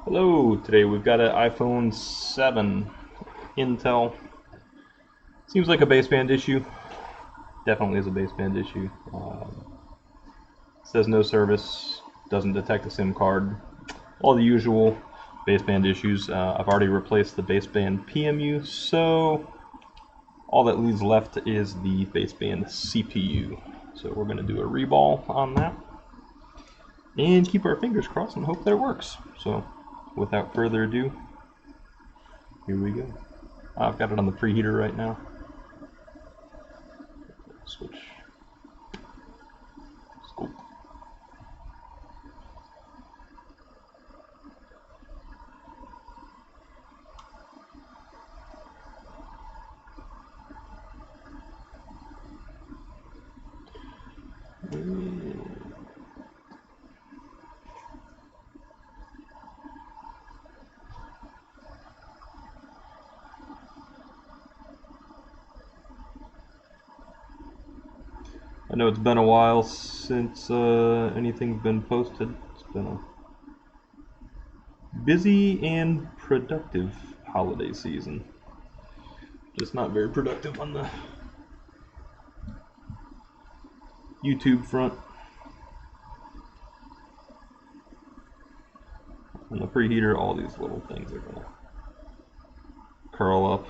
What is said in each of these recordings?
Hello, today we've got an iPhone 7 Intel. Seems like a baseband issue. Definitely is a baseband issue. Says no service, doesn't detect a SIM card. All the usual baseband issues. I've already replaced the baseband PMU, so all that leaves left is the baseband CPU. So we're going to do a reball on that and keep our fingers crossed and hope that it works. So without further ado, here we go. I've got it on the preheater right now. Switch scope. I know it's been a while since anything's been posted. It's been a busy and productive holiday season. Just not very productive on the YouTube front. On the preheater, all these little things are gonna curl up.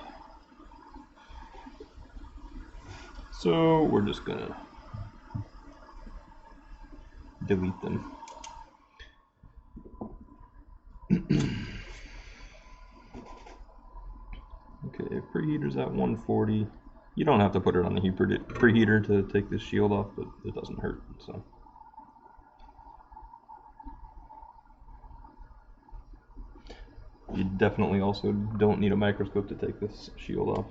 So we're just gonna delete them. Okay, preheater's at 140. You don't have to put it on the preheater to take this shield off, but it doesn't hurt. So. You definitely also don't need a microscope to take this shield off.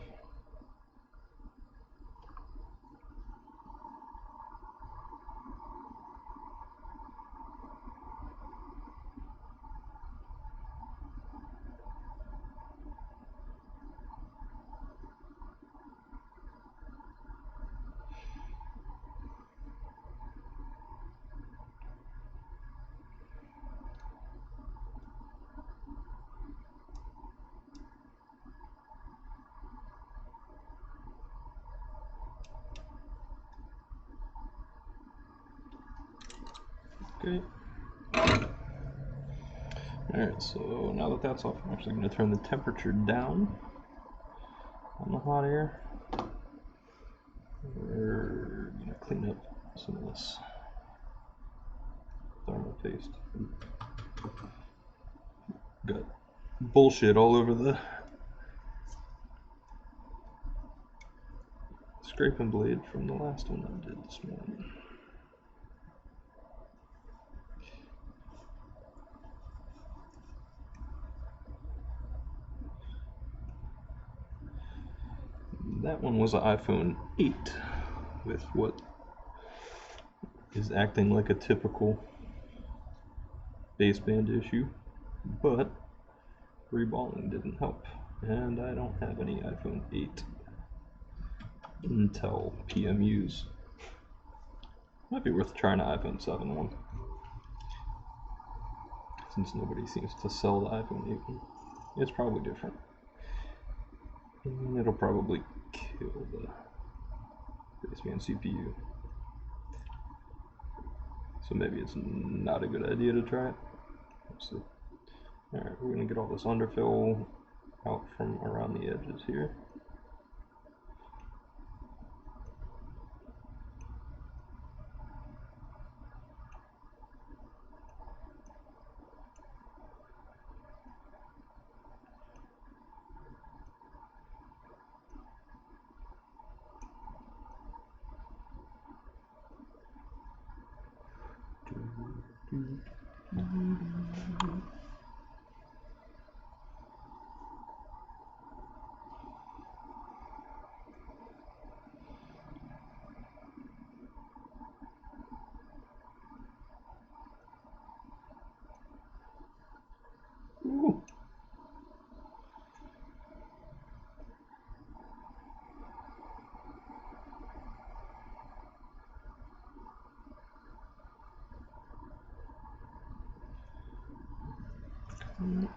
Okay. Alright, so now that that's off, I'm actually going to turn the temperature down on the hot air. We're going to clean up some of this thermal paste. Got bullshit all over the scraping blade from the last one I did this morning. That one was an iPhone 8 with what is acting like a typical baseband issue, but reballing didn't help, and I don't have any iPhone 8 Intel PMUs. Might be worth trying an iPhone 7 one, since nobody seems to sell the iPhone 8 one. It's probably different. It'll probably kill the baseband CPU. So maybe it's not a good idea to try it. Let's see. Alright, we're going to get all this underfill out from around the edges here. Ooh. Guess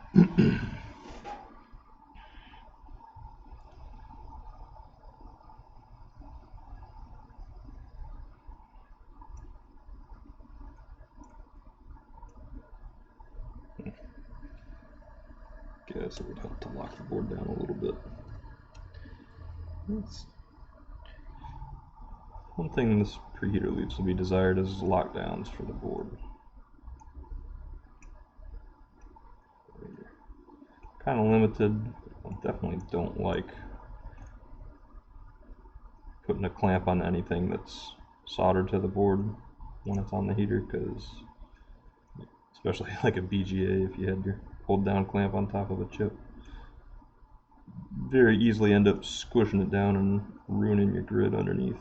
it would help to lock the board down a little bit. One thing this preheater leaves to be desired is lockdowns for the board. Kind of limited. I definitely don't like putting a clamp on anything that's soldered to the board when it's on the heater, because especially like a BGA, if you had your hold down clamp on top of a chip, very easily end up squishing it down and ruining your grid underneath.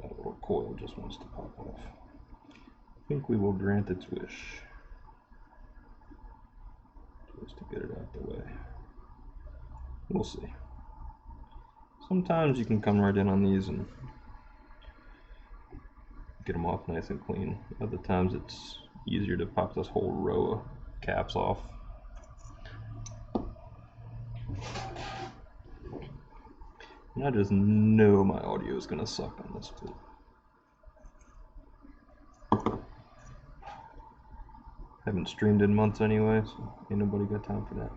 That little coil just wants to pop off. I think we will grant its wish, just to get it out the way. We'll see. Sometimes you can come right in on these and get them off nice and clean. Other times it's easier to pop this whole row of caps off. And I just know my audio is gonna suck on this flip. Haven't streamed in months anyway, so ain't nobody got time for that.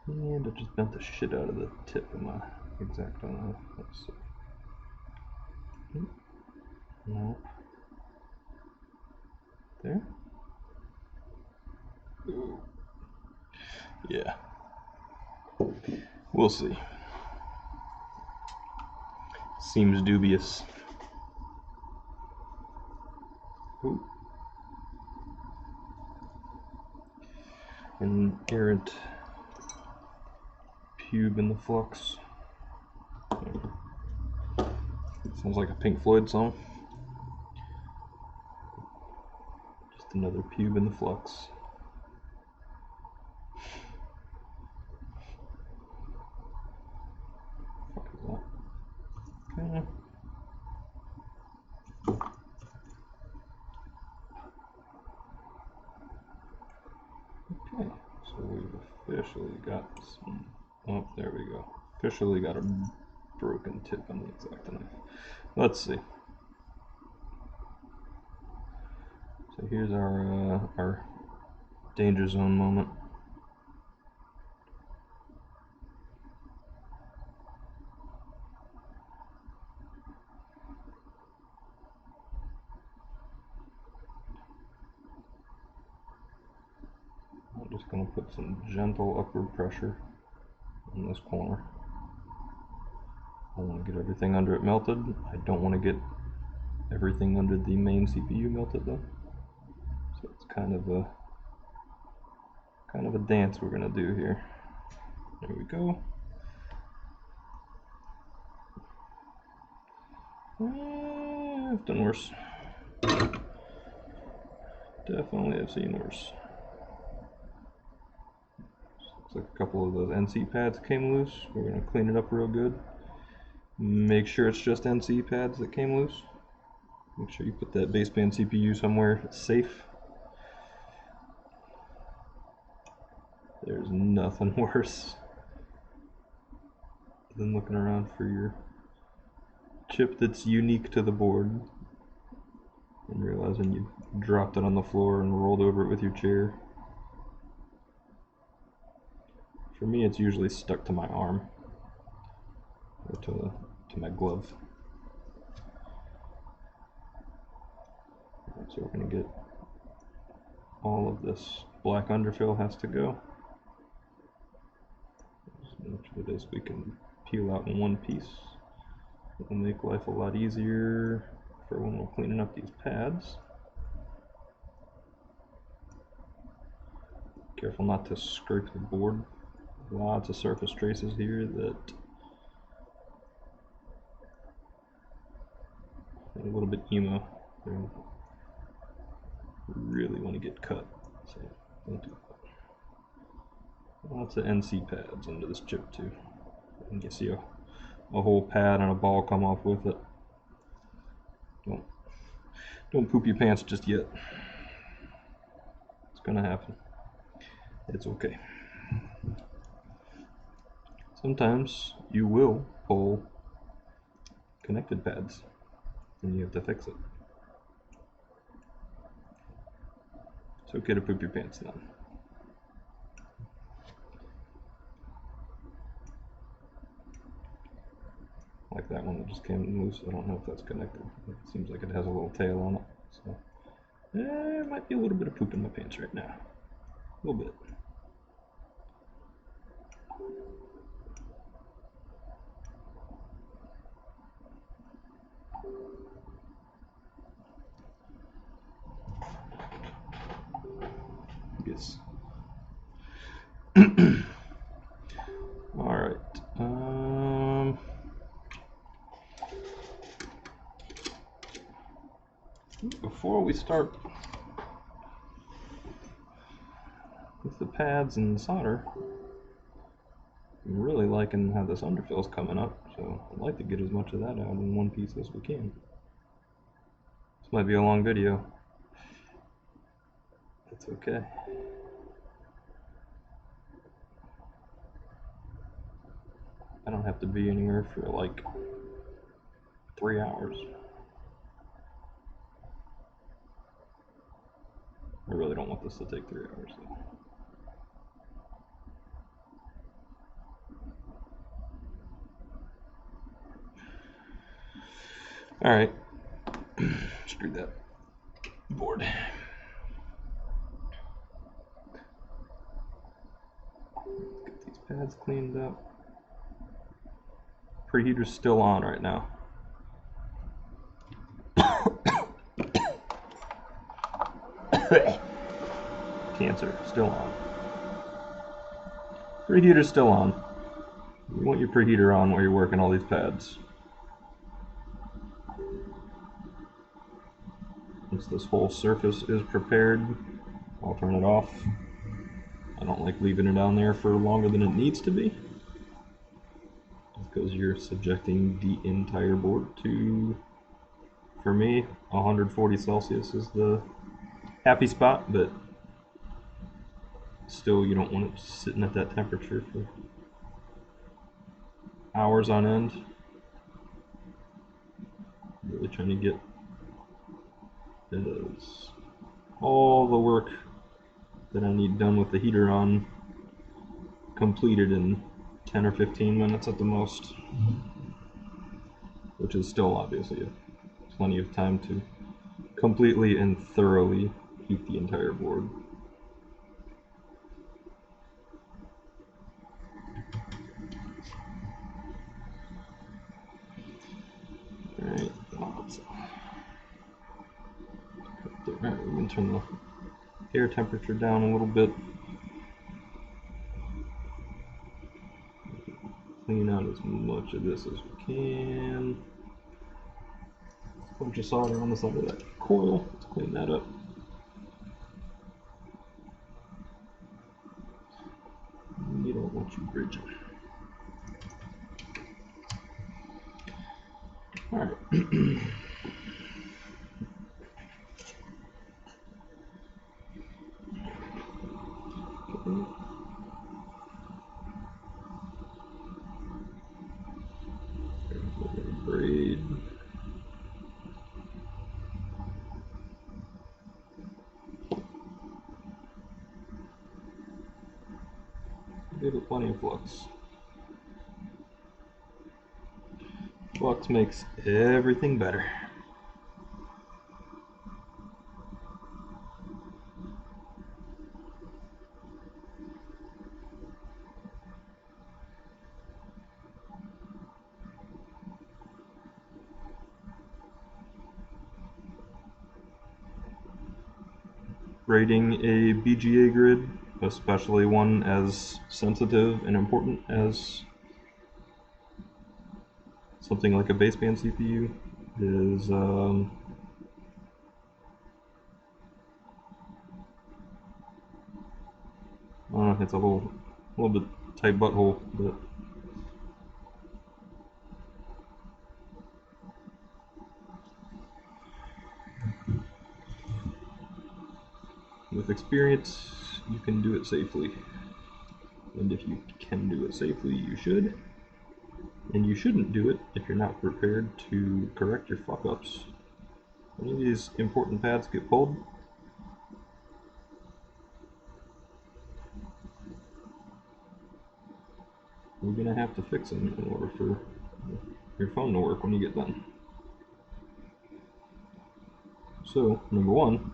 And I just bent the shit out of the tip of my X-Acto knife. Let's see. No. There? Ooh. Yeah. We'll see. Seems dubious. Ooh. An errant pube in the flux. Sounds like a Pink Floyd song. Just another pube in the flux. What the fuck is that? Okay. Okay, so we've officially got some. Oh, there we go. Officially got a broken tip on the X-Acto knife. Let's see. So here's our danger zone moment. I'm just going to put some gentle upward pressure in this corner. I want to get everything under it melted. I don't want to get everything under the main CPU melted though. So it's kind of a dance we're going to do here. There we go. I've done worse. Definitely have seen worse. Looks like a couple of those NC pads came loose. We're going to clean it up real good. Make sure it's just NC pads that came loose. Make sure you put that baseband CPU somewhere safe. There's nothing worse than looking around for your chip that's unique to the board and realizing you dropped it on the floor and rolled over it with your chair. For me, it's usually stuck to my arm or to my glove. So we're going to get all of this black underfill has to go. As much of it as we can peel out in one piece. It will make life a lot easier for when we're cleaning up these pads. Careful not to scrape the board. Lots of surface traces here that are a little bit emo. They're really want to get cut. So don't do that. Lots of NC pads under this chip too. You can see a whole pad and a ball come off with it. Don't poop your pants just yet. It's gonna happen. It's okay. Sometimes you will pull connected pads and you have to fix it. It's okay to poop your pants then. Like that one that just came loose. I don't know if that's connected. It seems like it has a little tail on it. So there might be a little bit of poop in my pants right now. A little bit. Yes. All right. Before we start with the pads and solder, I'm really liking how this underfill is coming up, so I'd like to get as much of that out in one piece as we can. This might be a long video. That's okay. I don't have to be anywhere for like 3 hours. I really don't want this to take 3 hours though. Alright. Screw that board. Get these pads cleaned up. Preheater's still on right now. Cancer, still on. Preheater's still on. You want your preheater on while you're working all these pads. Once this whole surface is prepared, I'll turn it off. I don't like leaving it down there for longer than it needs to be, because you're subjecting the entire board to, for me, 140 Celsius is the happy spot, but still you don't want it sitting at that temperature for hours on end. Really trying to get all the work that I need done with the heater on completed in 10 or 15 minutes at the most, which is still obviously plenty of time to completely and thoroughly heat the entire board. Alright, we can turn the air temperature down a little bit. Clean out as much of this as we can. A bunch of solder on the side of that coil. Let's clean that up. You don't want you bridging. Alright. Braid. Give it plenty of flux. Flux makes everything better. Braiding a BGA grid, especially one as sensitive and important as something like a baseband CPU, is It's a little bit tight butthole, but with experience, you can do it safely. And if you can do it safely, you should. And you shouldn't do it if you're not prepared to correct your fuck-ups. Any of these important pads get pulled, you're going to have to fix them in order for your phone to work when you get done. So, number one,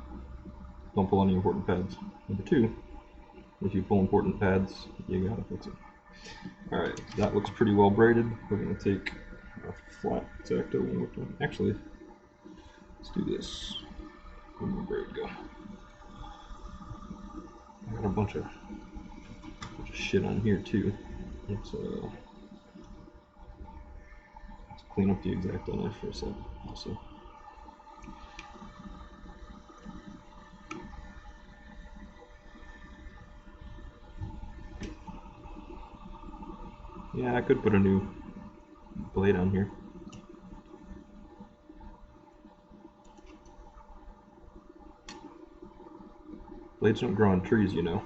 don't pull any important pads. Number two, if you pull important pads, you gotta fix it. Alright, that looks pretty well braided. We're going to take a flat X-Acto one more time. Actually, let's do this. Where'd my braid go? I got a bunch of shit on here too. Let's clean up the X-Acto knife for a second also. Yeah, I could put a new blade on here. Blades don't grow on trees, you know.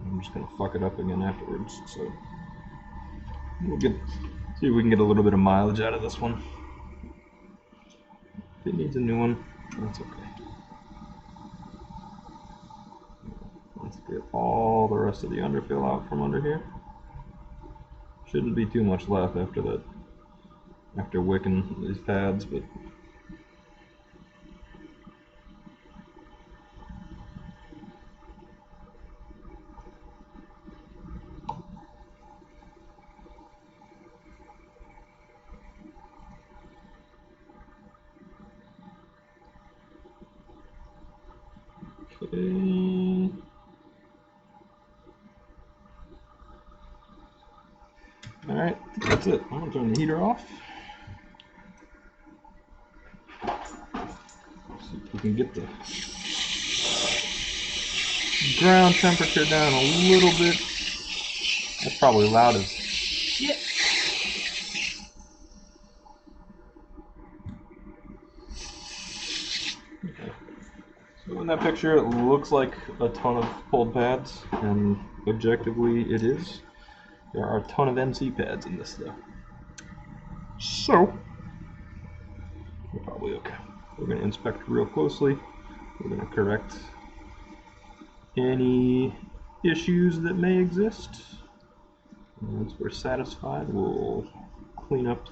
I'm just gonna fuck it up again afterwards, so we'll see if we can get a little bit of mileage out of this one. If it needs a new one, that's okay. Let's get all the rest of the underfill out from under here. Shouldn't be too much left after that, after wicking these pads, but okay. Alright, that's it. I'm gonna turn the heater off. See if we can get the ground temperature down a little bit. That's probably loud as shit. Okay. So in that picture it looks like a ton of pulled pads, and objectively it is. There are a ton of NC pads in this though. So, we're probably okay. We're going to inspect real closely. We're going to correct any issues that may exist. Once we're satisfied, we'll clean up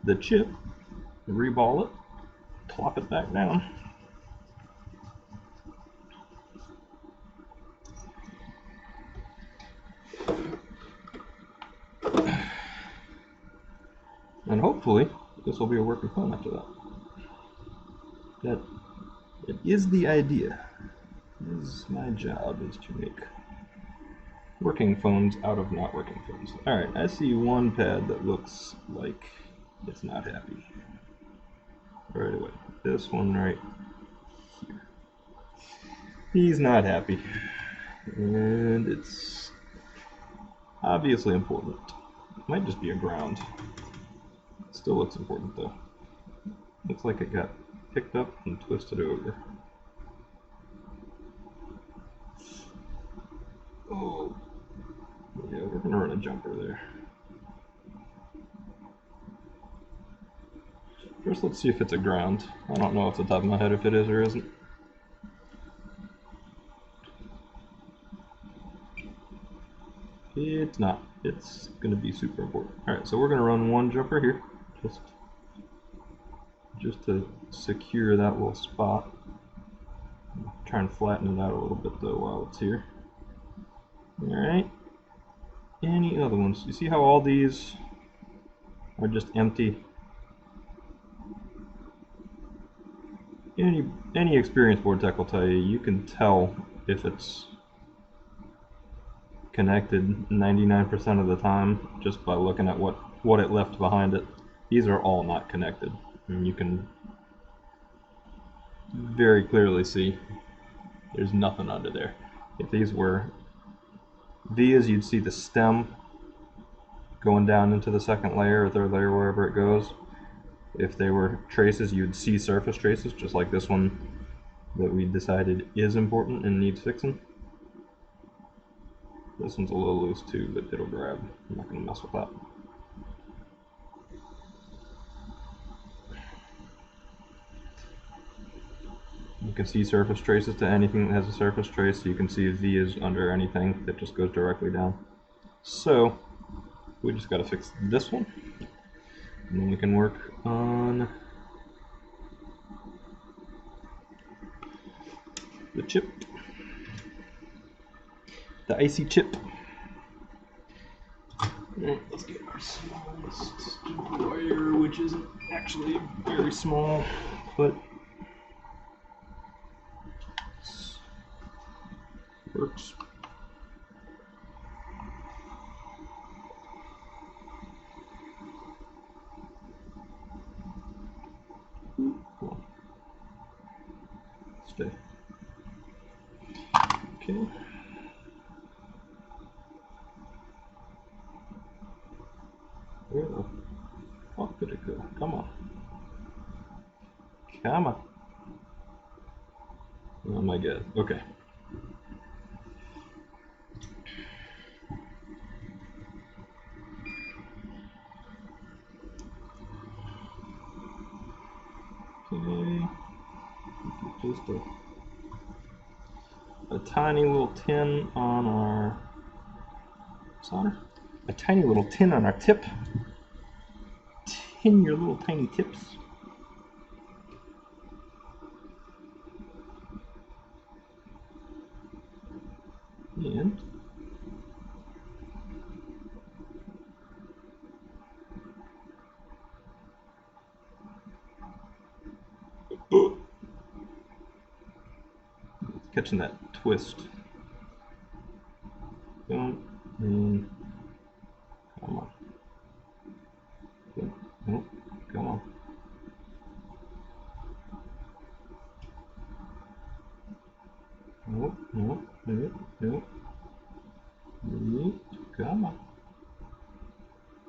the chip, reball it, plop it back down. And hopefully, this will be a working phone after that. That is the idea. My job is to make working phones out of not working phones. Alright, I see one pad that looks like it's not happy. Right away. This one right here. He's not happy. And it's obviously important. It might just be a ground. Still looks important though. Looks like it got picked up and twisted over. Oh, yeah, we're gonna run a jumper there. First, let's see if it's a ground. I don't know off the top of my head if it is or isn't. It's not. It's gonna be super important. Alright, so we're gonna run one jumper here. Just to secure that little spot. Try and flatten it out a little bit though while it's here. Alright. Any other ones? You see how all these are just empty? Any experienced board tech will tell you, you can tell if it's connected 99% of the time just by looking at what it left behind it. These are all not connected, and you can very clearly see There's nothing under there. If these were V's, you'd see the stem going down into the second layer or third layer, wherever it goes. If they were traces, you'd see surface traces, just like this one that we decided is important and needs fixing. This one's a little loose too, but it'll grab. I'm not going to mess with that. You can see surface traces to anything that has a surface trace. You can see a V is under anything that just goes directly down. So we just got to fix this one, and then we can work on the chip, the icy chip. Alright, let's get our smallest wire, which isn't actually very small, but works. Cool. Stay. Okay. Where the fuck did it go? Come on. Come on. Oh my god. Okay. Okay. Just a tiny little tin on our solder. A tiny little tin on our tip. Tin your little tiny tips. And catching that twist. Boom. And come on. Nope. Come on. Nope. Nope. Nope. Nope. Nope. Come on.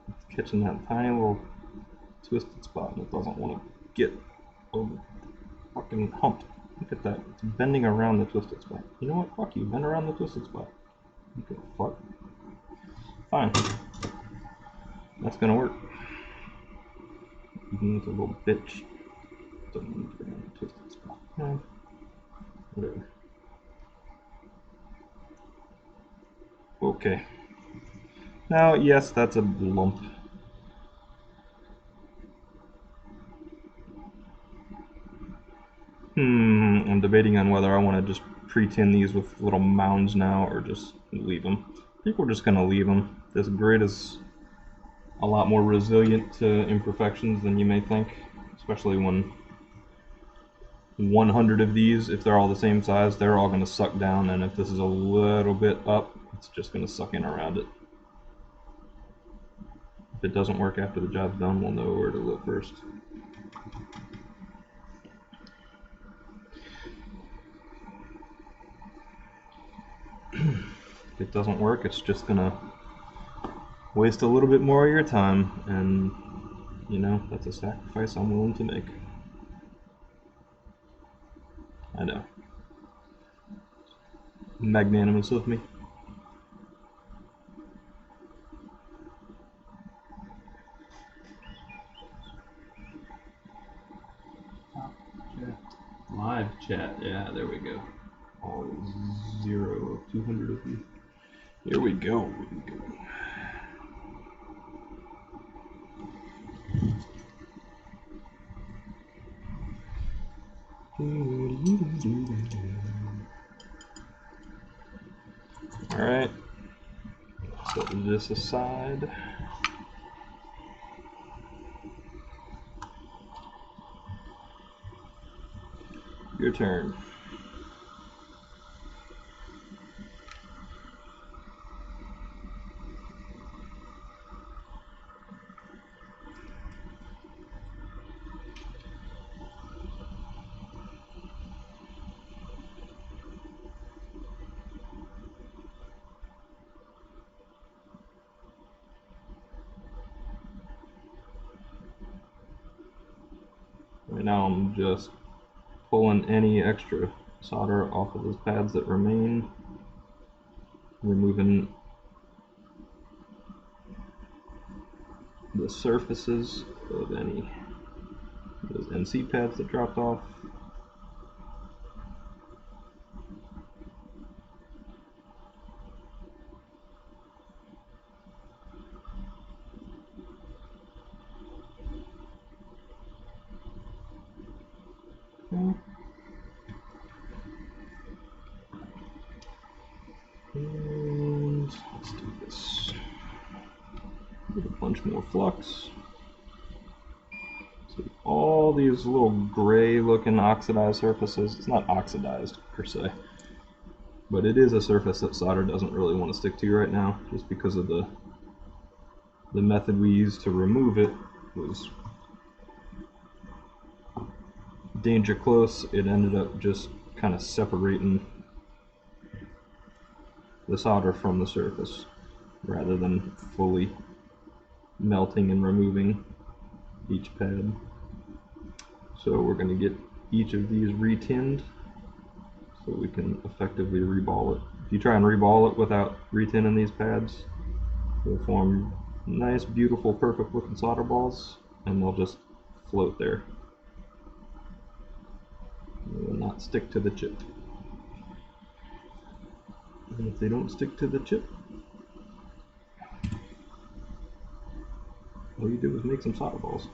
It's catching that tiny little twisted spot, and it doesn't want to get over the fucking hump. Look at that. It's bending around the twisted spot. You know what? Fuck you. Bend around the twisted spot. Okay, fuck. Fine. That's gonna work. Even with a little bitch. Doesn't need to get around the twisted spot. No. Whatever. Okay. Now, yes, that's a lump. I'm debating on whether I want to just pre-tin these with little mounds now or just leave them. I think we're just going to leave them. This grid is a lot more resilient to imperfections than you may think, especially when 100 of these, if they're all the same size, they're all going to suck down, and if this is a little bit up, it's just going to suck in around it. If it doesn't work after the job's done, we'll know where to look first. If it doesn't work, it's just gonna waste a little bit more of your time, and you know, that's a sacrifice I'm willing to make. I know. Magnanimous of me. Live chat, yeah, there we go. All 0 of 200 of you. Here we go. Alright, set this aside. Your turn. now I'm just pulling any extra solder off of those pads that remain, removing the surfaces of any of those NC pads that dropped off. And let's do this. Get a bunch more flux. So all these little gray looking oxidized surfaces, it's not oxidized per se, but it is a surface that solder doesn't really want to stick to right now, just because of the method we used to remove it was danger close. It ended up just kind of separating the solder from the surface rather than fully melting and removing each pad. So we're going to get each of these retinned so we can effectively reball it. If you try and reball it without retinning these pads, they'll form nice, beautiful, perfect looking solder balls, and they'll just float there. They will not stick to the chip. And if they don't stick to the chip, all you do is make some solder balls.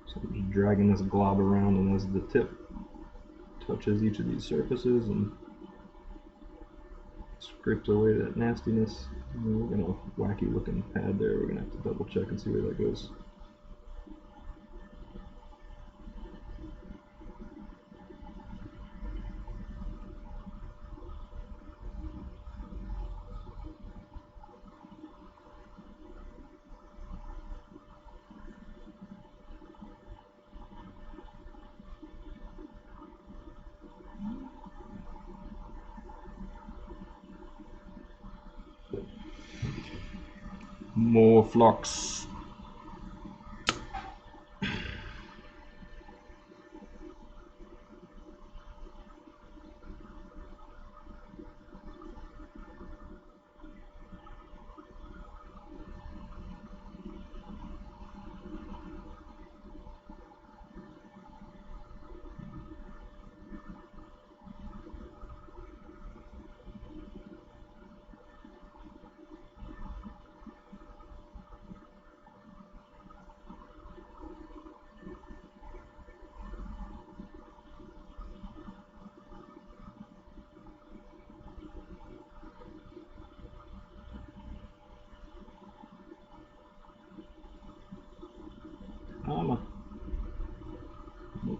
So I'm just dragging this glob around, and as the tip touches each of these surfaces and scrapes away that nastiness, we're going to wacky looking pad there. We're going to have to double check and see where that goes. More flux.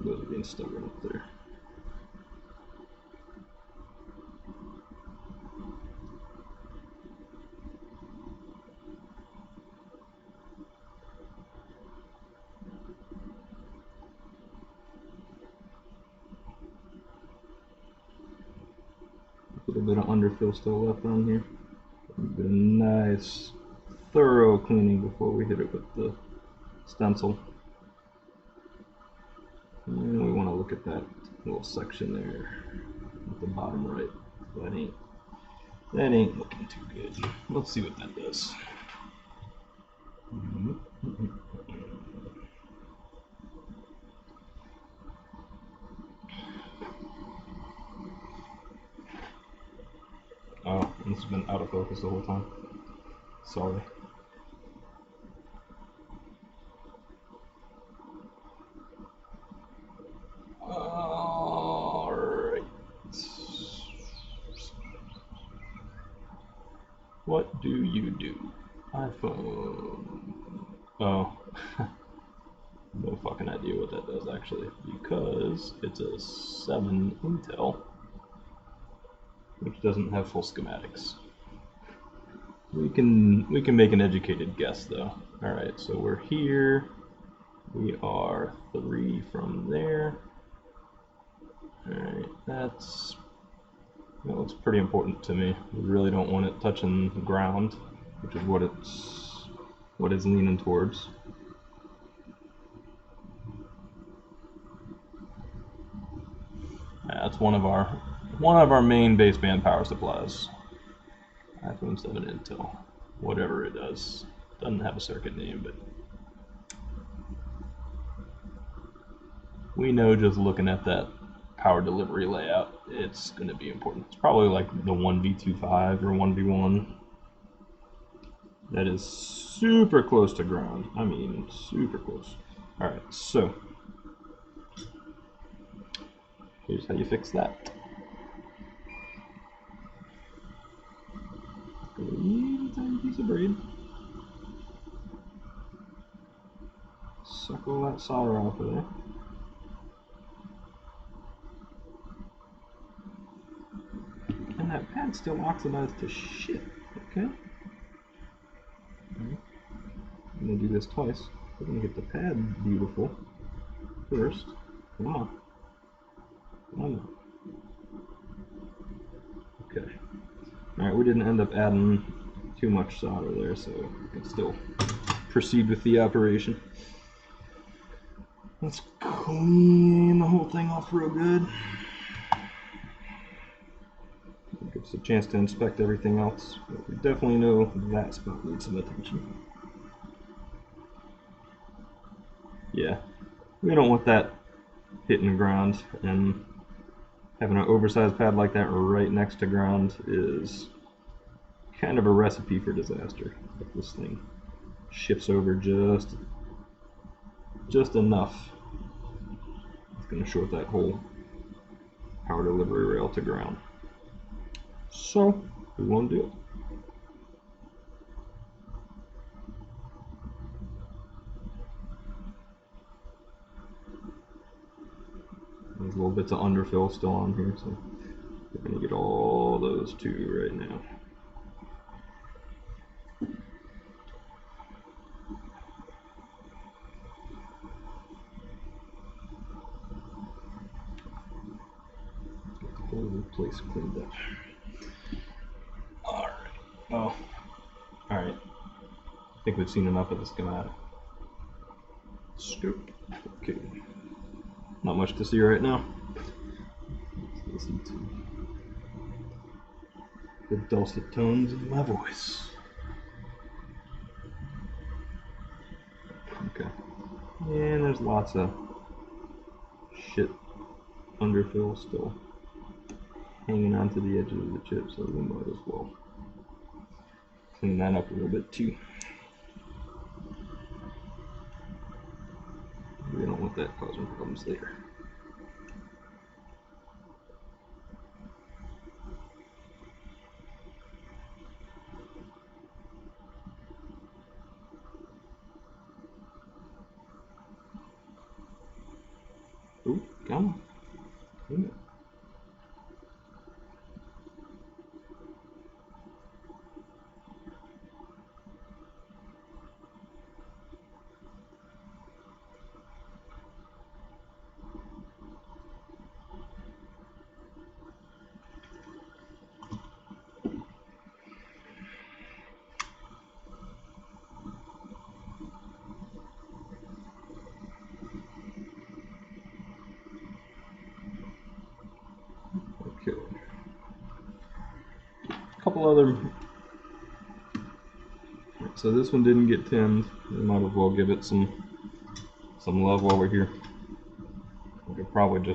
Those are being stubborn up there. A little bit of underfill still left on here. A bit of nice, thorough cleaning before we hit it with the stencil. And we want to look at that little section there at the bottom right. That ain't looking too good. Let's see what that does. Oh, this has been out of focus the whole time. Sorry. Alright. What do you do? iPhone. Oh. No fucking idea what that does actually, because it's a 7 Intel, which doesn't have full schematics. We can make an educated guess though. Alright, so we're here. We are 3 from there. Alright, that looks pretty important to me. We really don't want it touching the ground. which is what it's leaning towards. That's one of our main baseband power supplies. iPhone 7 Intel, whatever it does. Doesn't have a circuit name, but we know just looking at that power delivery layout, it's going to be important. It's probably like the 1V25 or 1V1. That is super close to ground. I mean, super close. Alright, so here's how you fix that. A little tiny piece of braid. Suck all that solder off of there. And that pad's still oxidized to shit, okay? I'm gonna do this twice. We're gonna get the pad beautiful first. Come on. Come on. Okay. Alright, we didn't end up adding too much solder there, so we can still proceed with the operation. Let's clean the whole thing off real good. Give us a chance to inspect everything else. But we definitely know that spot needs some attention. Yeah, we don't want that hitting the ground, and having an oversized pad like that right next to ground is kind of a recipe for disaster. If this thing shifts over just enough, it's going to short that whole power delivery rail to ground. So we won't do it. There's little bits of underfill still on here, so we're going to get all those too right now. Get the whole place cleaned up. Alright. Oh. Alright. I think we've seen enough of the schematic. Scoop. Okay. Not much to see right now. Let's listen to the dulcet tones of my voice. Okay. And there's lots of shit underfill still hanging onto the edges of the chip, so we might as well clean that up a little bit too. We don't want that causing problems later. Ooh, come on. Clean it. Okay. A couple other. So this one didn't get tinned. We might as well give it some love while we're here. We could probably do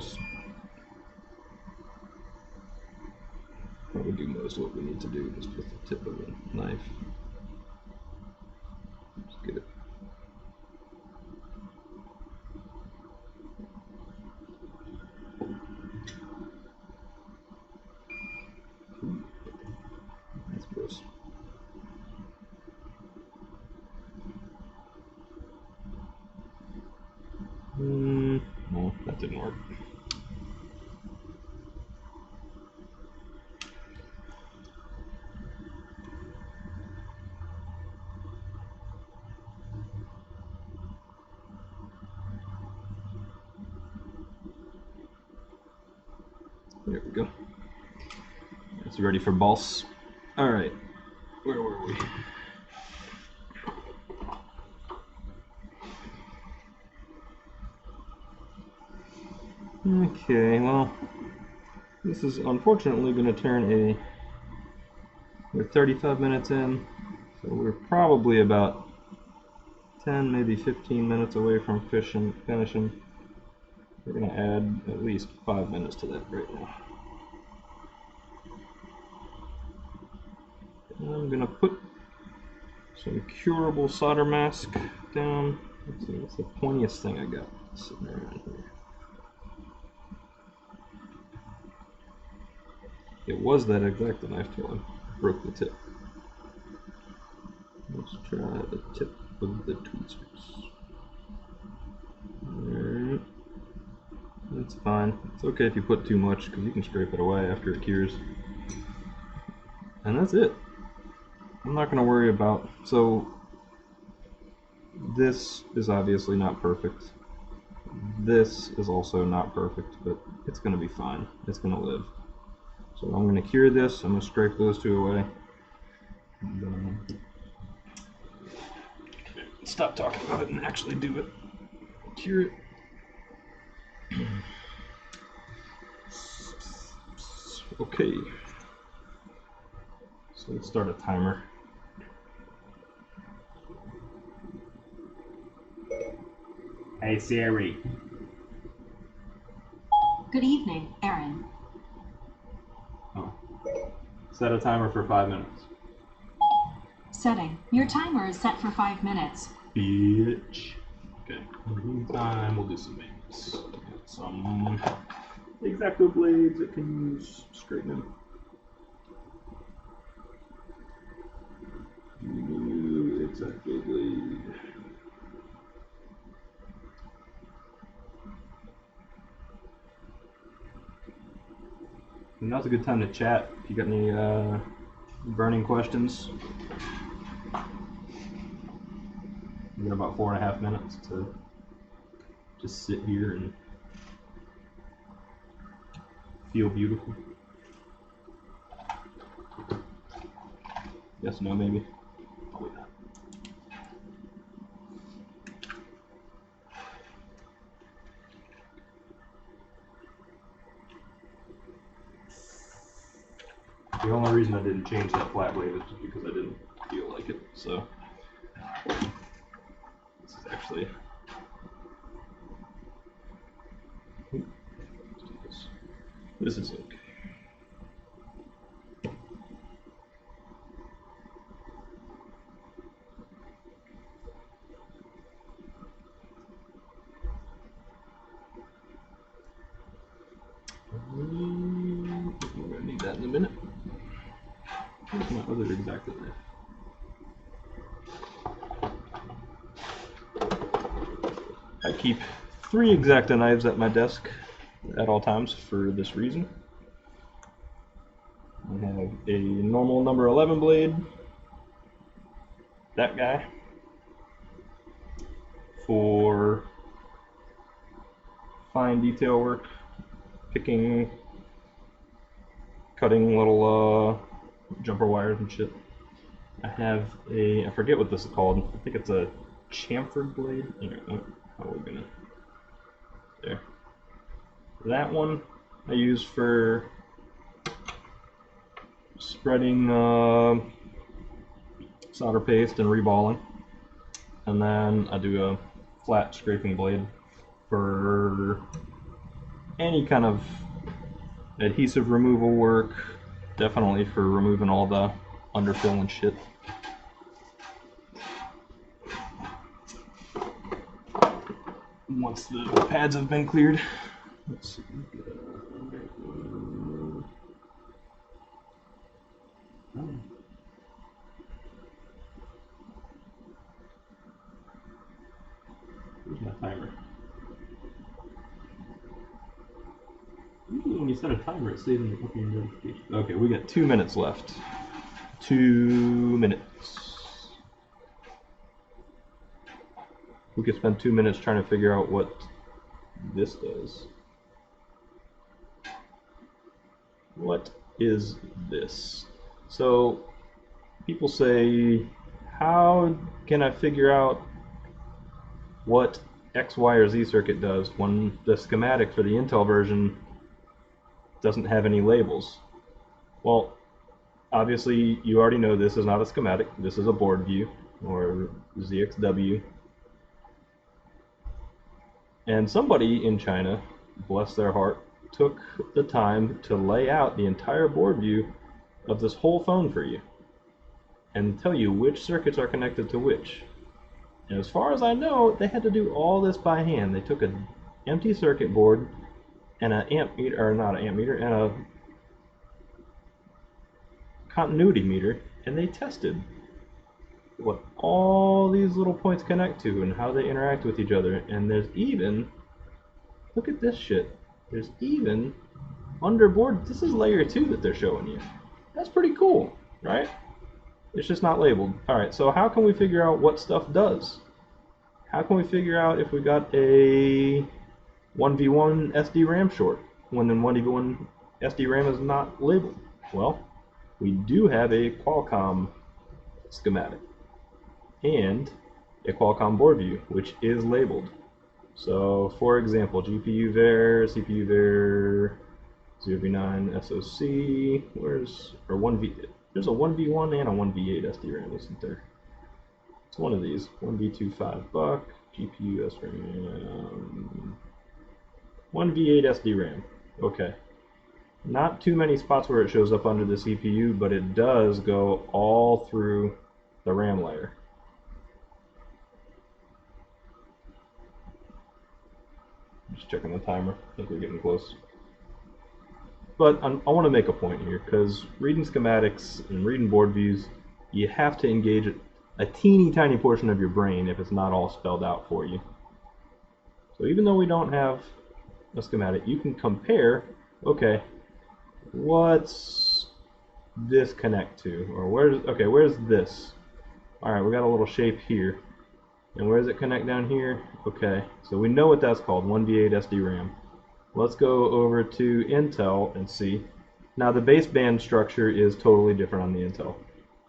most of what we need to do just with the tip of the knife. Just get it. That's gross. No, that didn't work. There we go. It's ready for balls. Alright, where were we? Okay, well, this is unfortunately going to turn we're 35 minutes in, so we're probably about 10, maybe 15 minutes away from finishing. We're going to add at least 5 minutes to that right now. And I'm going to put some curable solder mask down. Let's see, what's the pointiest thing I got sitting around here? It was that X-Acto knife till I broke the tip. Let's try the tip of the tweezers. Alright. That's fine. It's okay if you put too much because you can scrape it away after it cures. And that's it. I'm not going to worry about... So, this is obviously not perfect. This is also not perfect, but it's going to be fine. It's going to live. So I'm going to cure this. I'm going to scrape those two away. And then stop talking about it and actually do it. Cure it. Okay. So let's start a timer. Hey Siri. Good evening, Aaron. Oh. Set a timer for 5 minutes. Setting. Your timer is set for 5 minutes. Bitch. Okay. In the meantime, we'll do some maintenance. Got some X-Acto blades that can use straightening. New X-Acto blade. And now's a good time to chat if you got any burning questions. We got about 4.5 minutes to just sit here and feel beautiful. Yes, no, maybe. Probably not. The only reason I didn't change that flat blade is just because I didn't feel like it. So this is actually. This is okay. We're gonna need that in a minute. Where's my other X-Acto knife? I keep 3 X-Acto knives at my desk at all times for this reason. I have a normal number 11 blade, that guy, for fine detail work, picking, cutting little jumper wires and shit. I have I forget what this is called. I think it's a chamfered blade. How are we gonna? There. That one I use for spreading solder paste and reballing. And then I do a flat scraping blade for any kind of adhesive removal work, definitely for removing all the underfill and shit. Once the pads have been cleared, let's see. Where's my timer? Usually when you set a timer, it stays in the fucking notification. Okay, we got 2 minutes left. 2 minutes. We could spend 2 minutes trying to figure out what this does. What is this? So, people say, how can I figure out what X, Y, or Z circuit does when the schematic for the Intel version doesn't have any labels. Well, obviously you already know this is not a schematic, this is a board view, or ZXW. And somebody in China, bless their heart, took the time to lay out the entire board view of this whole phone for you and tell you which circuits are connected to which. And as far as I know, they had to do all this by hand. They took an empty circuit board and an amp meter, or not an amp meter, and a continuity meter, and they tested what all these little points connect to and how they interact with each other. And there's even, look at this shit, there's even underboard, this is layer 2 that they're showing you. That's pretty cool, right? It's just not labeled. Alright, so how can we figure out what stuff does? How can we figure out if we got a 1v1 SD-RAM short when the 1v1 SD-RAM is not labeled? Well, we do have a Qualcomm schematic and a Qualcomm board view, which is labeled. So, for example, GPU var, CPU var, 0v9 SoC, or 1v, there's a 1v1 and a 1v8 SD-RAM, isn't there? It's one of these, 1v2 5-buck, GPU SRAM, 1v8 SD-RAM, okay. Not too many spots where it shows up under the CPU, but it does go all through the RAM layer. Just checking the timer. I think we're getting close. But I want to make a point here, because reading schematics and reading board views, you have to engage a teeny tiny portion of your brain if it's not all spelled out for you. So even though we don't have a schematic, you can compare, okay, what's this connect to? Or where's this? Alright, we got a little shape here. And where does it connect down here? Okay, so we know what that's called, 1v8 SD-RAM. Let's go over to Intel and see. Now the baseband structure is totally different on the Intel.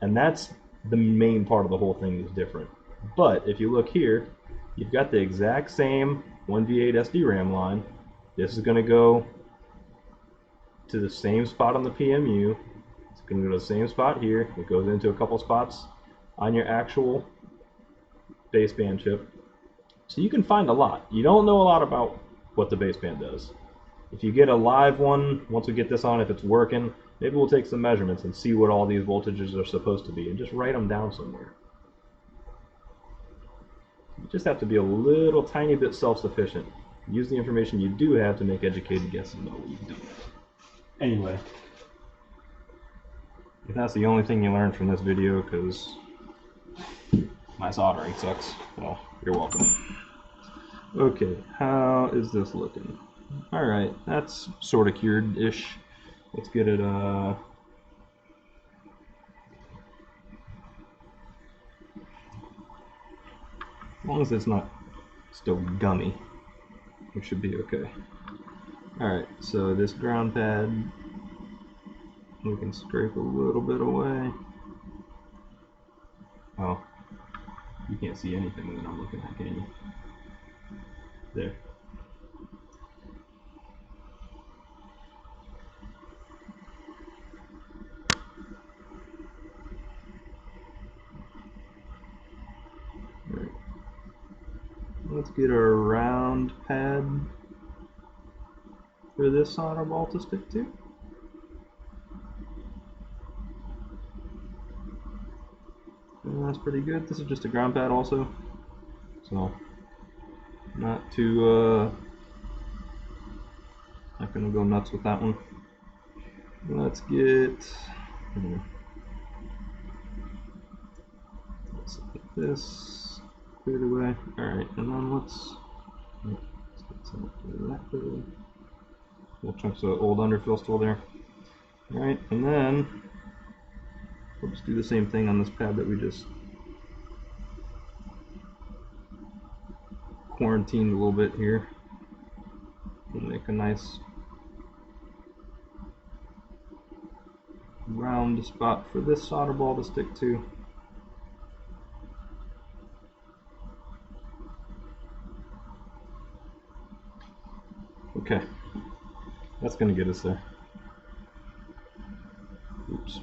And that's the main part of the whole thing is different. But if you look here, you've got the exact same 1v8 SD-RAM line. This is going to go to the same spot on the PMU. It's going to go to the same spot here. It goes into a couple spots on your actual baseband chip. So you can find a lot. You don't know a lot about what the baseband does. If you get a live one, once we get this on, if it's working, maybe we'll take some measurements and see what all these voltages are supposed to be and just write them down somewhere. You just have to be a little tiny bit self-sufficient. Use the information you do have to make educated guesses about what you don't have. Anyway. If that's the only thing you learned from this video, because my soldering sucks, well, you're welcome. Okay, how is this looking? Alright, that's sort of cured-ish. Let's get it, as long as it's not still gummy, it should be okay. Alright, so this ground pad, we can scrape a little bit away. Oh, you can't see anything that I'm looking at, can you? There. Right. Let's get our round pad for this solder ball to stick to. And that's pretty good. This is just a ground pad also, so not too not gonna go nuts with that one. Let's get let's get this cleared away. Alright, and then let's get some of that cleared away. Little chunks of old underfill still there. Alright, and then we'll just do the same thing on this pad that we just quarantined a little bit here. We'll make a nice round spot for this solder ball to stick to. Okay, that's gonna get us there. Oops.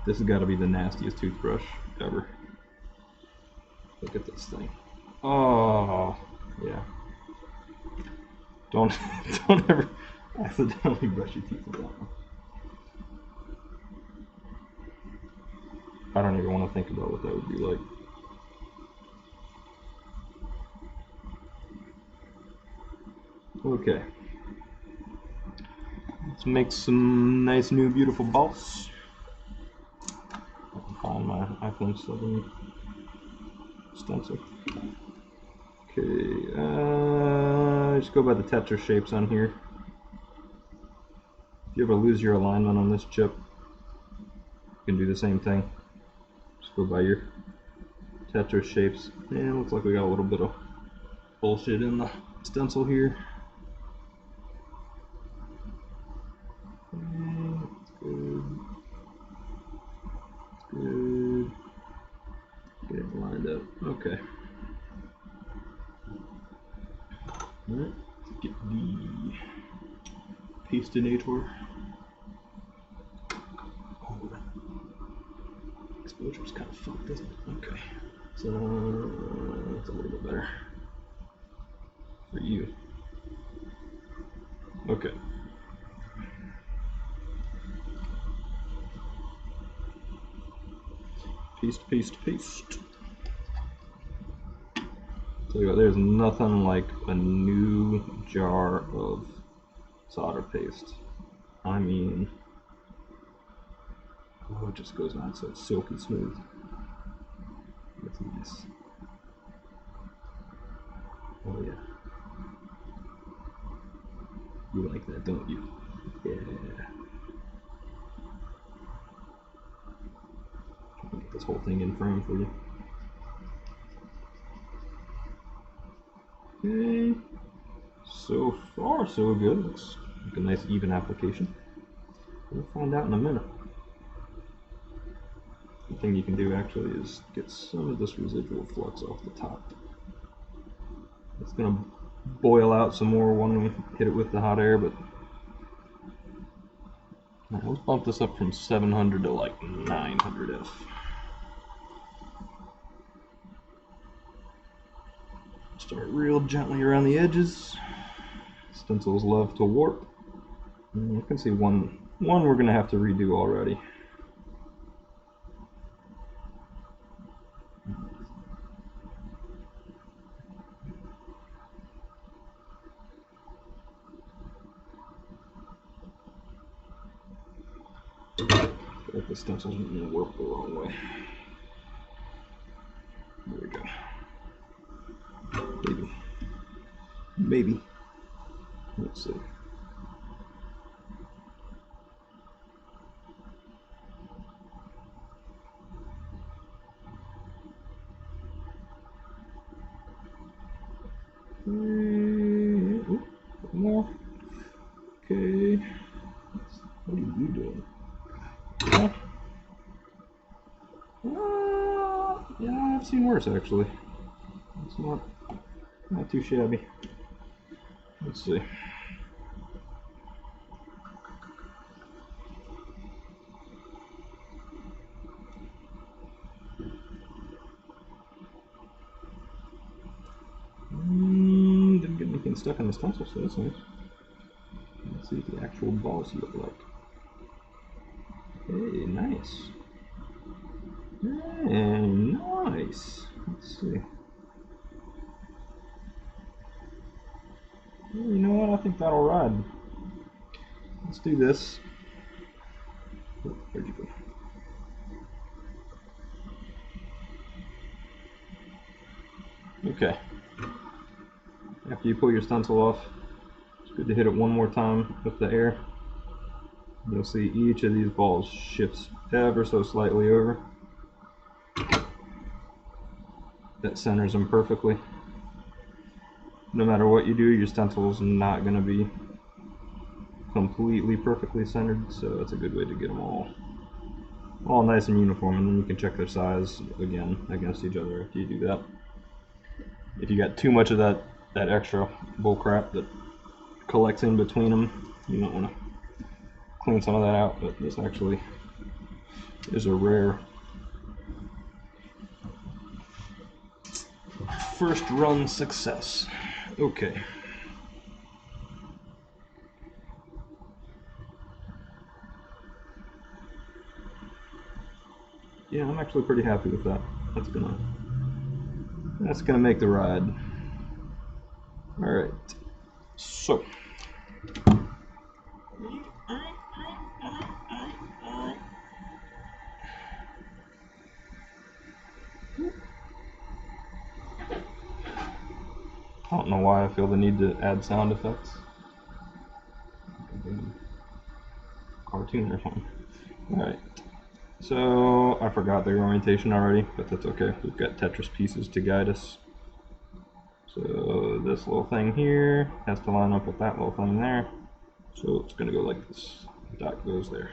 This has got to be the nastiest toothbrush ever. Look at this thing. Oh, yeah. Don't ever accidentally brush your teeth with that one. I don't even want to think about what that would be like. Okay. Let's make some nice new beautiful balls. I'm following my iPhone Soldering stencil. Okay, just go by the Tetra shapes on here. If you ever lose your alignment on this chip, you can do the same thing. Just go by your Tetra shapes. And it looks like we got a little bit of bullshit in the stencil here. That's good. That's good. Get it lined up. Okay. Alright, let's get the pastinator. Oh, that exposure's kind of fucked, isn't it? Okay. So that's a little bit better for you. Okay. Paste, paste, paste. Tell you what, there's nothing like a new jar of solder paste. I mean, oh, it just goes on so silky smooth. That's nice. Oh yeah. You like that, don't you? Yeah. Get this whole thing in frame for you. Okay. So far, so good. Looks like a nice even application. We'll find out in a minute. The thing you can do actually is get some of this residual flux off the top. It's going to boil out some more when we hit it with the hot air, but right, let's bump this up from 700 to like 900 F. Start real gently around the edges. Stencils love to warp. And you can see one we're going to have to redo already. If the stencil's going to warp the wrong way. There we go. Maybe. Maybe. Let's see. More. Okay. What are you doing? Yeah, I've seen worse actually. It's not too shabby. Let's see. Didn't get anything stuck on the stencil, so that's nice. Let's see what the actual balls look like. Hey, nice. Hey, nice. Let's see. Well, you know what? I think that'll ride. Let's do this. Oh, where'd you go? Okay. After you pull your stencil off, it's good to hit it one more time with the air. You'll see each of these balls shifts ever so slightly over. That centers them perfectly. No matter what you do, your stencil is not going to be completely perfectly centered, so that's a good way to get them all all nice and uniform, and then you can check their size again against each other after you do that. If you got too much of that extra bull crap that collects in between them, you might want to clean some of that out, but this actually is a rare first run success. Okay. Yeah, I'm actually pretty happy with that. That's gonna make the ride. All right. So. I don't know why I feel the need to add sound effects. Cartoon or something. Alright. So, I forgot the orientation already, but that's okay. We've got Tetris pieces to guide us. So, this little thing here has to line up with that little thing there. So, it's going to go like this. Dot goes there.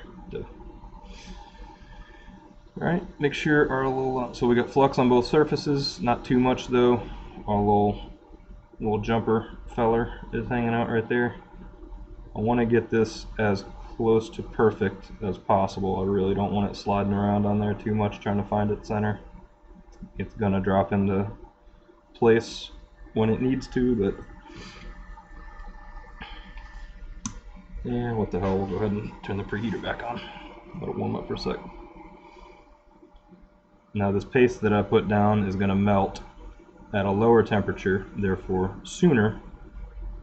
Alright, make sure our little... so we got flux on both surfaces. Not too much though. Our little jumper feller is hanging out right there. I want to get this as close to perfect as possible. I really don't want it sliding around on there too much trying to find its center. It's gonna drop into place when it needs to, but yeah, what the hell, we'll go ahead and turn the preheater back on. Let it warm up for a sec. Now this paste that I put down is gonna melt at a lower temperature, therefore sooner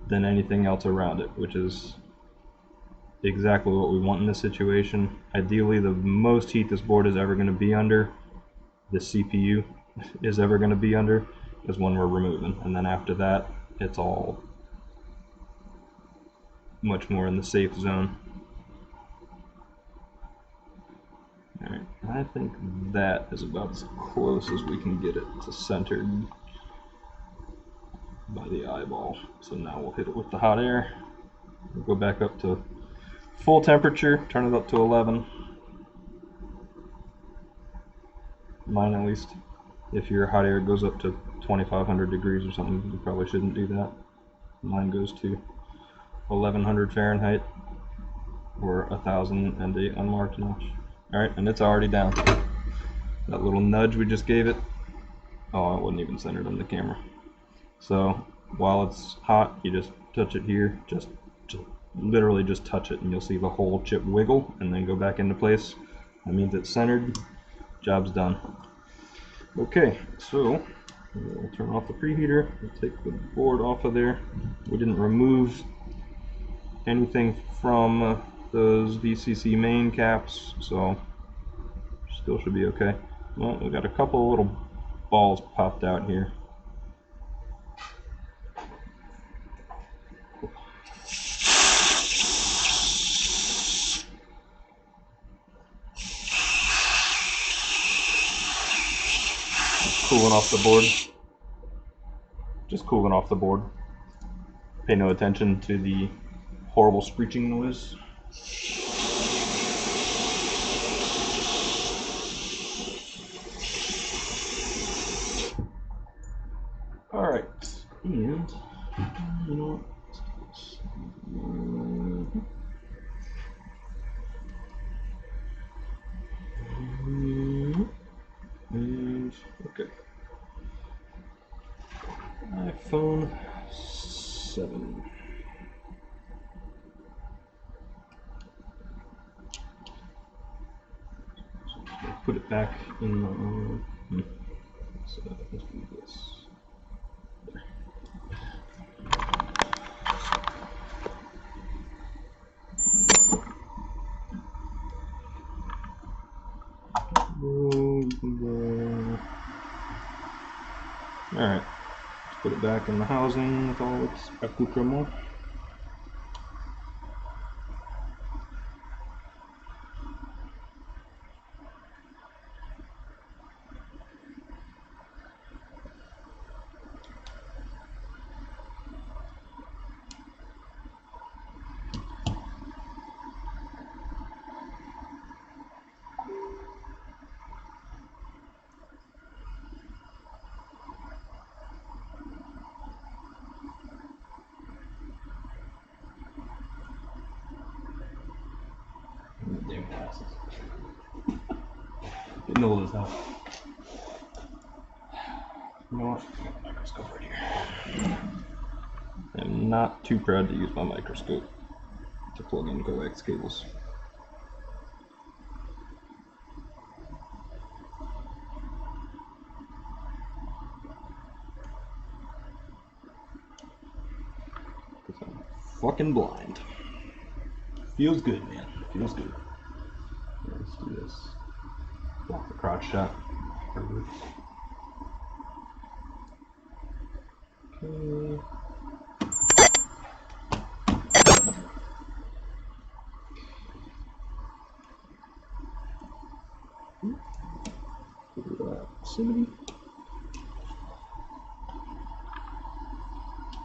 than anything else around it, which is exactly what we want in this situation. Ideally, the most heat this board is ever going to be under, the CPU is ever going to be under, is when we're removing. And then after that, it's all much more in the safe zone. Alright, I think that is about as close as we can get it to centered by the eyeball. So now we'll hit it with the hot air. We'll go back up to full temperature, turn it up to 11. Mine at least. If your hot air goes up to 2500 degrees or something, you probably shouldn't do that. Mine goes to 1100 Fahrenheit or 1008 unmarked notch. Alright, and it's already down. That little nudge we just gave it, oh, it wasn't even centered on the camera. So while it's hot, you just touch it here, just literally just touch it, and you'll see the whole chip wiggle and then go back into place. That means it's centered. Job's done. Okay, so we'll turn off the preheater. We'll take the board off of there. We didn't remove anything from those VCC main caps, so still should be okay. Well, we got a couple little balls popped out here. Cooling off the board. Just cooling off the board. Pay no attention to the horrible screeching noise. Alright, and you know what? And okay. iPhone 7. So put it back in the so let's do this. There. Alright, let's put it back in the housing with all its accoutrements. glasses. Getting old as hell. You know what? I got a microscope right here. I'm not too proud to use my microscope to plug in coax cables. Because I'm fucking blind. Feels good, man. Feels good. Let's do this. Block the crotch shot. Perfect. Okay. Proximity.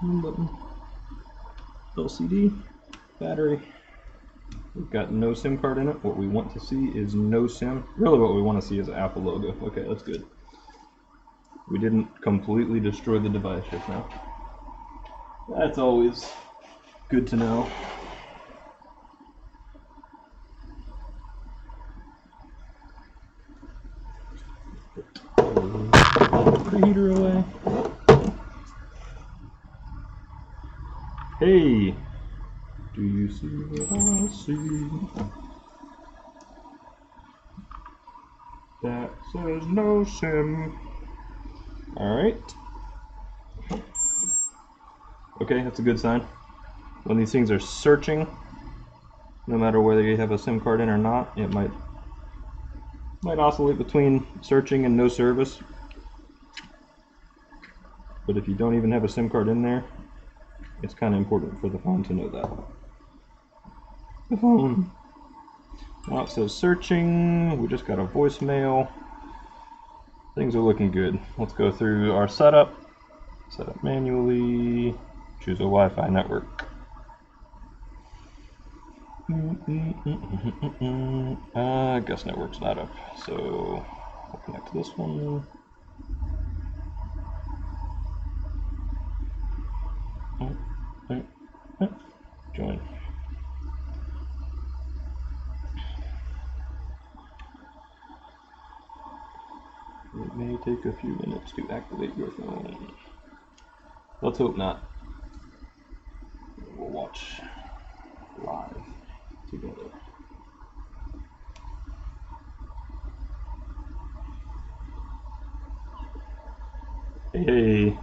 Button. LCD. Battery. We've got no SIM card in it. What we want to see is no SIM. Really what we want to see is an Apple logo. Okay, that's good. We didn't completely destroy the device just now. That's always good to know. Put the preheater away. Hey! Do you see what I see? That says no SIM. Alright. Okay, that's a good sign. When these things are searching, no matter whether you have a SIM card in or not, it might oscillate between searching and no service. But if you don't even have a SIM card in there, it's kind of important for the phone to know that. The phone. Now it says searching. We just got a voicemail. Things are looking good. Let's go through our setup. Set up manually. Choose a Wi-Fi network. Guest network's not up, so we'll connect to this one. Join. It may take a few minutes to activate your phone. Let's hope not. We'll watch live together. Hey,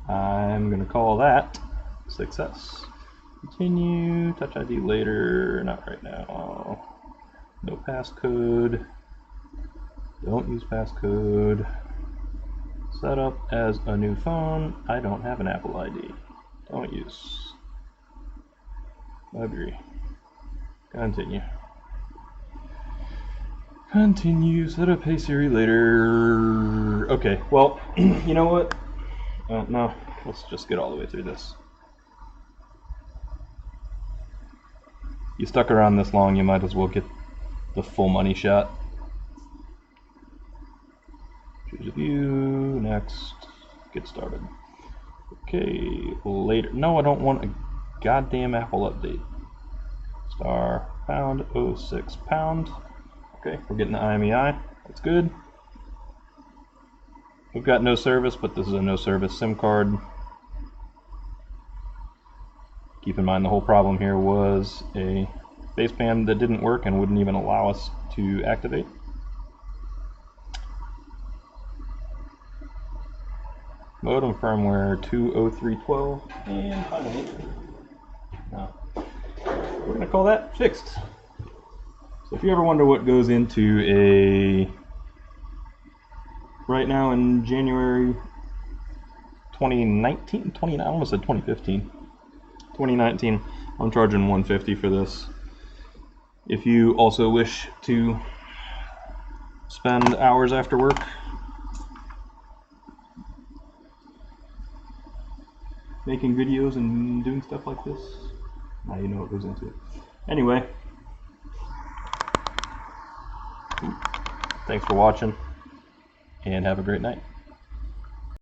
I'm gonna call that success. Continue, touch ID later, not right now. No passcode. Don't use passcode. Set up as a new phone. I don't have an Apple ID. Don't use. Agree. Continue. Continue. Set up Hey Siri later. Okay, well, you know what? No, let's just get all the way through this. You stuck around this long, you might as well get the full money shot. Choose a view, next, get started. Okay, later. No, I don't want a goddamn Apple update. Star, pound, 06, pound. Okay, we're getting the IMEI, that's good. We've got no service, but this is a no service SIM card. Keep in mind the whole problem here was a baseband that didn't work and wouldn't even allow us to activate. Modem firmware 20312 and finally, we're going to call that fixed. So if you ever wonder what goes into a, right now in January 2019, I almost said 2015. 2019, I'm charging $150 for this. If you also wish to spend hours after work making videos and doing stuff like this, now you know what goes into it. Anyway, thanks for watching and have a great night.